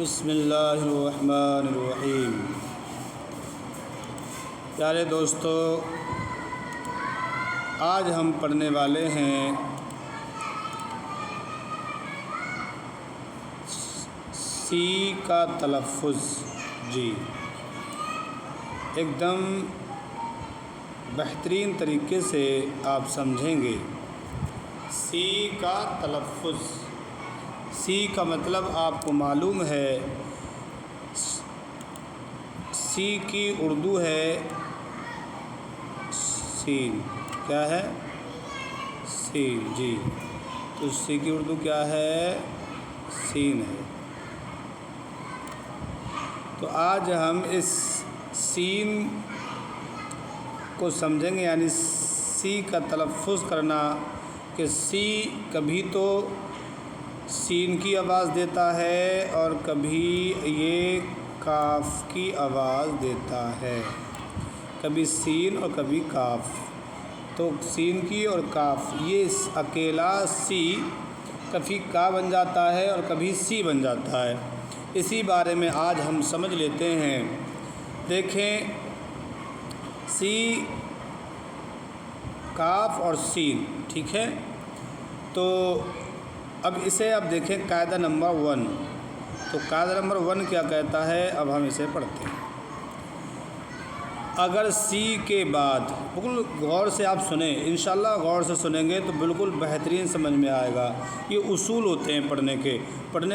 بسم اللہ الرحمن الرحیم۔ پیارے دوستو، آج ہم پڑھنے والے ہیں سی کا تلفظ۔ جی، ایک دم بہترین طریقے سے آپ سمجھیں گے۔ سی کا تلفظ، سی کا مطلب آپ کو معلوم ہے، سی کی اردو ہے سین۔ کیا ہے؟ سین۔ جی، تو سی کی اردو کیا ہے؟ سین ہے۔ تو آج ہم اس سین کو سمجھیں گے، یعنی سی کا تلفظ کرنا، کہ سی کبھی تو سین کی آواز دیتا ہے اور کبھی یہ کاف کی آواز دیتا ہے، کبھی سین اور کبھی کاف۔ تو سین کی اور کاف، یہ اکیلا سی کبھی کا بن جاتا ہے اور کبھی سی بن جاتا ہے۔ اسی بارے میں آج ہم سمجھ لیتے ہیں۔ دیکھیں، سی، کاف اور سین، ٹھیک ہے؟ تو اب اسے دیکھیں قاعدہ نمبر 1۔ تو قاعدہ نمبر 1 کیا کہتا ہے؟ اب ہم اسے پڑھتے ہیں۔ اگر سی کے بعد، بالکل غور سے آپ سنیں، انشاءاللہ غور سے سنیں گے تو بالکل بہترین سمجھ میں آئے گا۔ یہ اصول ہوتے ہیں پڑھنے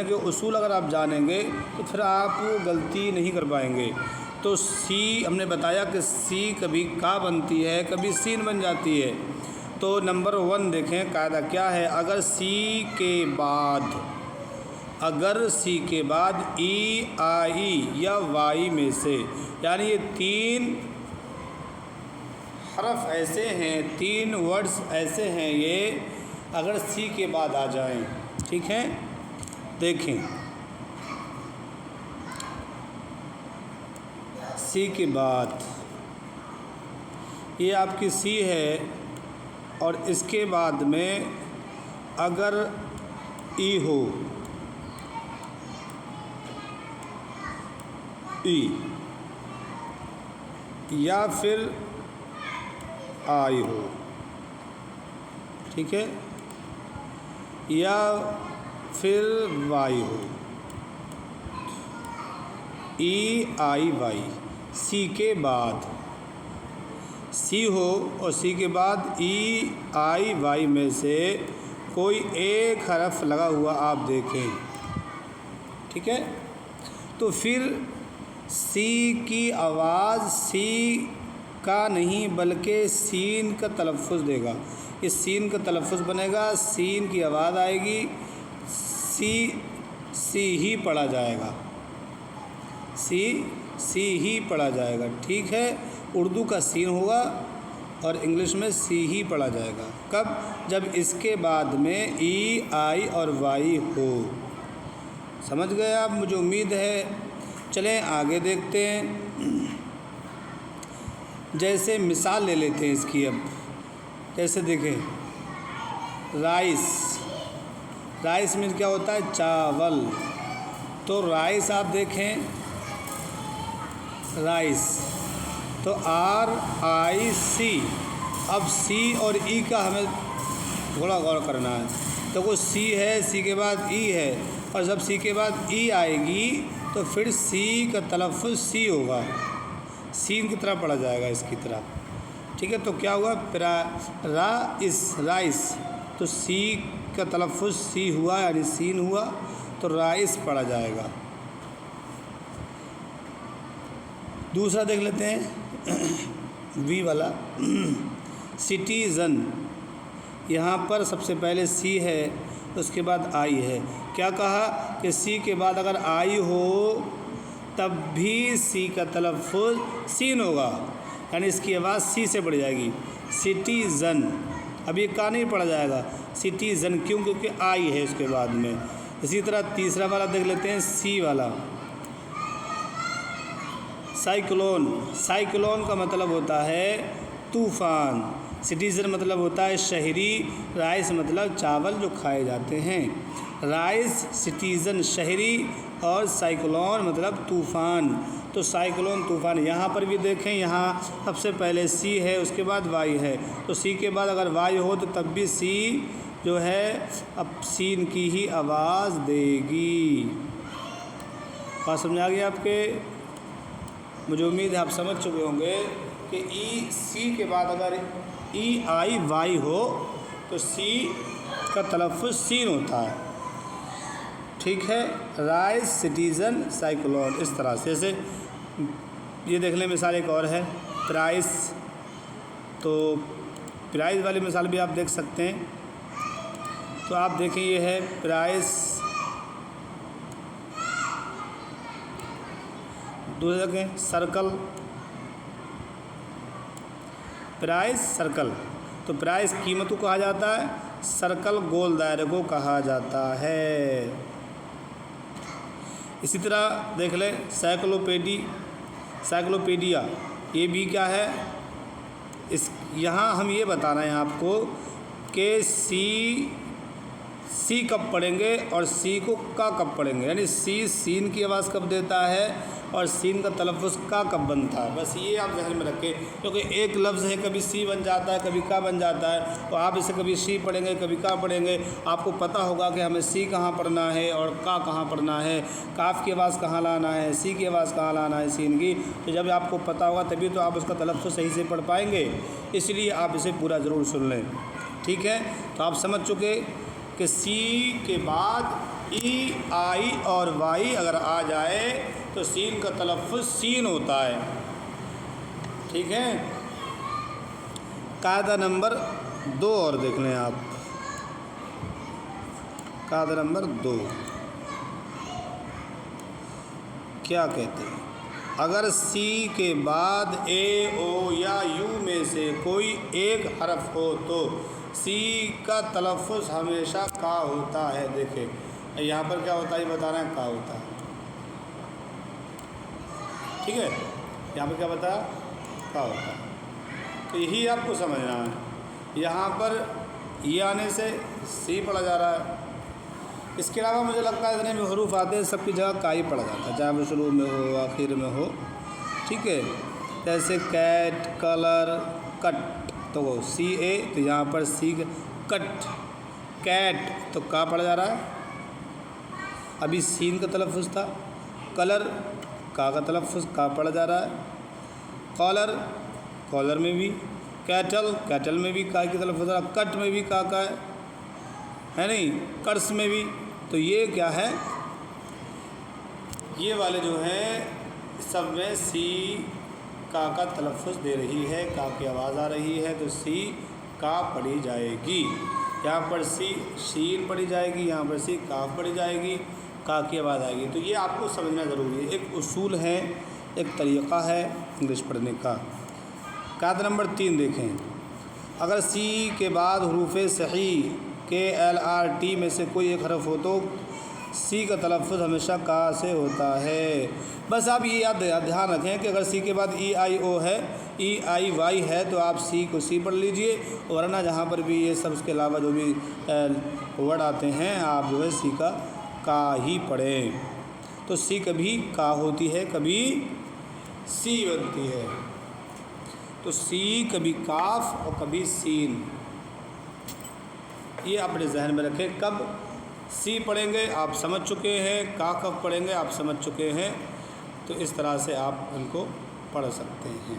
کے اصول اگر آپ جانیں گے تو پھر آپ غلطی نہیں کر پائیں گے۔ تو سی، ہم نے بتایا کہ سی کبھی کا بنتی ہے، کبھی سین بن جاتی ہے۔ تو نمبر 1 دیکھیں قاعدہ کیا ہے۔ اگر سی کے بعد ای، آئی یا وائی میں سے، یعنی یہ 3 حرف ایسے ہیں، 3 ورڈز ایسے ہیں، یہ اگر سی کے بعد آ جائیں، ٹھیک ہے؟ دیکھیں، سی کے بعد یہ آپ کی سی ہے، اور اس کے بعد میں اگر ای ہو، ای، یا پھر آئی ہو، ٹھیک ہے، یا پھر وائی ہو، ای، آئی، وائی، سی کے بعد سی ہو اور سی کے بعد ای، آئی، وائی میں سے کوئی ایک حرف لگا ہوا آپ دیکھیں، ٹھیک ہے؟ تو پھر سی کی آواز سی کا نہیں بلکہ سین کا تلفظ دے گا۔ اس سین کا تلفظ بنے گا، سین کی آواز آئے گی، سی ہی پڑھا جائے گا، سی ہی پڑھا جائے گا، ٹھیک ہے؟ اردو کا سین ہوگا اور انگلش میں سی ہی پڑھا جائے گا۔ کب؟ جب اس کے بعد میں ای، آئی اور وائی ہو۔ سمجھ گئے آپ؟ مجھے امید ہے۔ چلیں آگے دیکھتے ہیں۔ جیسے مثال لے لیتے ہیں اس کی۔ اب جیسے دیکھیں، رائس میں کیا ہوتا ہے؟ چاول۔ تو رائس آپ دیکھیں، رائس، تو آر، آئی، سی۔ اب سی اور ای کا ہمیں تھوڑا غور کرنا ہے۔ تو وہ سی ہے، سی کے بعد ای ہے، اور جب سی کے بعد ای آئے گی تو پھر سی کا تلفظ سی ہوگا، سین کی طرح پڑھا جائے گا، اس کی طرح، ٹھیک ہے؟ تو کیا ہوا؟ رائس، تو سی کا تلفظ سی ہوا، یعنی سین ہوا، تو رائس پڑھا جائے گا۔ دوسرا دیکھ لیتے ہیں، وی والا، سٹیزن۔ یہاں پر سب سے پہلے سی ہے، اس کے بعد آئی ہے۔ کیا کہا؟ کہ سی کے بعد اگر آئی ہو تب بھی سی کا تلفظ سین ہوگا، یعنی اس کی آواز سی سے بڑھ جائے گی، سٹیزن۔ اب یہ کا نہیں پڑھا جائے گا، سٹیزن، کیوں؟ کیونکہ آئی ہے اس کے بعد میں۔ اسی طرح تیسرا والا دیکھ لیتے ہیں، سی والا، سائیکلون۔ سائیکلون کا مطلب ہوتا ہے طوفان۔ سٹیزن مطلب ہوتا ہے شہری، رائس مطلب چاول جو کھائے جاتے ہیں، رائس سٹیزن شہری، اور سائیکلون مطلب طوفان۔ تو سائیکلون طوفان یہاں پر بھی دیکھیں، یہاں سب سے پہلے سی ہے، اس کے بعد وائی ہے، تو سی کے بعد اگر وائی ہو تو تب بھی سی جو ہے اب سین کی ہی آواز دے گی۔ بات سمجھ آ گئی آپ کے؟ مجھے امید ہے آپ سمجھ چکے ہوں گے کہ ای سی کے بعد اگر ای آئی وائی ہو تو سی کا تلفظ سین ہوتا ہے، ٹھیک ہے؟ رائس سٹیزن سائیکلون، اس طرح سے۔ جیسے یہ دیکھ لیں مثال ایک اور ہے پرائس، تو پرائس والی مثال بھی آپ دیکھ سکتے ہیں۔ تو آپ دیکھیں یہ ہے پرائس، دوسرے دیکھیں سرکل، پرائس سرکل، تو پرائس قیمت کو کہا جاتا ہے، سرکل گول دائرے کو کہا جاتا ہے۔ اسی طرح دیکھ لیں سائیکلوپیڈیا، یہ بھی کیا ہے؟ یہاں ہم یہ بتانا ہے آپ کو کہ سی کب پڑھیں گے اور سی کو کا کب پڑھیں گے، یعنی سی سین کی آواز کب دیتا ہے اور سین کا تلفظ کا کب بنتا ہے، بس یہ آپ ذہن میں رکھیں، کیونکہ ایک لفظ ہے کبھی سی بن جاتا ہے کبھی کا بن جاتا ہے، تو آپ اسے کبھی سی پڑھیں گے کبھی کا پڑھیں گے، آپ کو پتہ ہوگا کہ ہمیں سی کہاں پڑھنا ہے اور کا کہاں پڑھنا ہے، کاف کی آواز کہاں لانا ہے، سی کی آواز کہاں لانا ہے سین کی، تو جب آپ کو پتہ ہوگا تبھی تو آپ اس کا تلفظ صحیح سے پڑھ پائیں گے، اس لیے آپ اسے پورا ضرور سن لیں، ٹھیک ہے؟ تو آپ سمجھ چکے کہ سی کے بعد ای آئی اور وائی اگر آ جائے تو سین کا تلفظ سین ہوتا ہے، ٹھیک ہے؟ قاعدہ نمبر 2 اور دیکھ لیں آپ، قاعدہ نمبر 2 کیا کہتے ہیں؟ اگر سی کے بعد اے او یا یو میں سے کوئی ایک حرف ہو تو سی کا تلفظ ہمیشہ کا ہوتا ہے۔ دیکھیں یہاں پر کیا ہوتا ہے یہ بتانا ہے، کا ہوتا ہے، ٹھیک ہے؟ یہاں پر کیا بتایا؟ کا ہوتا ہے، تو یہی آپ کو سمجھنا ہے۔ یہاں پر یہ آنے سے سی پڑھا جا رہا ہے، اس کے علاوہ مجھے لگتا ہے اتنے بھی حروف آتے ہیں سب کی جگہ کا ہی پڑھا جاتا ہے، چاہے وہ شروع میں ہو آخر میں ہو، ٹھیک ہے؟ جیسے کیٹ، کلر، کٹ، تو وہ سی اے، تو یہاں پر سی کٹ، کیٹ تو کا پڑھا جا رہا ہے، ابھی سین کا تلفظ تھا، کلر کا تلفظ کا پڑھا جا رہا ہے، کالر کالر میں بھی، کیٹل کیٹل میں بھی کا کی تلفظ رہا، کٹ میں بھی کا ہے نہیں، کرس میں بھی، تو یہ کیا ہے؟ یہ والے جو ہیں سب میں سی کا تلفظ دے رہی ہے، کا کی آواز آ رہی ہے، تو سی کا پڑھی جائے گی، یہاں پر سی شین پڑھی جائے گی، یہاں پر سی کاف پڑھی جائے گی، کا کی آواز آئے گی، تو یہ آپ کو سمجھنا ضروری ہے، ایک اصول ہے، ایک طریقہ ہے انگلش پڑھنے کا۔ قاعدہ نمبر 3 دیکھیں، اگر سی کے بعد حروف صحیح کے ایل آر ٹی میں سے کوئی ایک حرف ہو تو سی کا تلفظ ہمیشہ کا سے ہوتا ہے۔ بس آپ یہ دھیان رکھیں کہ اگر سی کے بعد ای آئی او ہے، ای آئی وائی ہے، تو آپ سی کو سی پڑھ لیجئے، ورنہ جہاں پر بھی یہ سب اس کے علاوہ جو بھی ورڈ آتے ہیں آپ جو ہے سی کا ہی پڑھیں۔ تو سی کبھی کا ہوتی ہے کبھی سی بنتی ہے، تو سی کبھی کاف اور کبھی سین، یہ اپنے ذہن میں رکھیں۔ کب سی پڑھیں گے آپ سمجھ چکے ہیں، کا کب پڑھیں گے آپ سمجھ چکے ہیں، تو اس طرح سے آپ ان کو پڑھ سکتے ہیں۔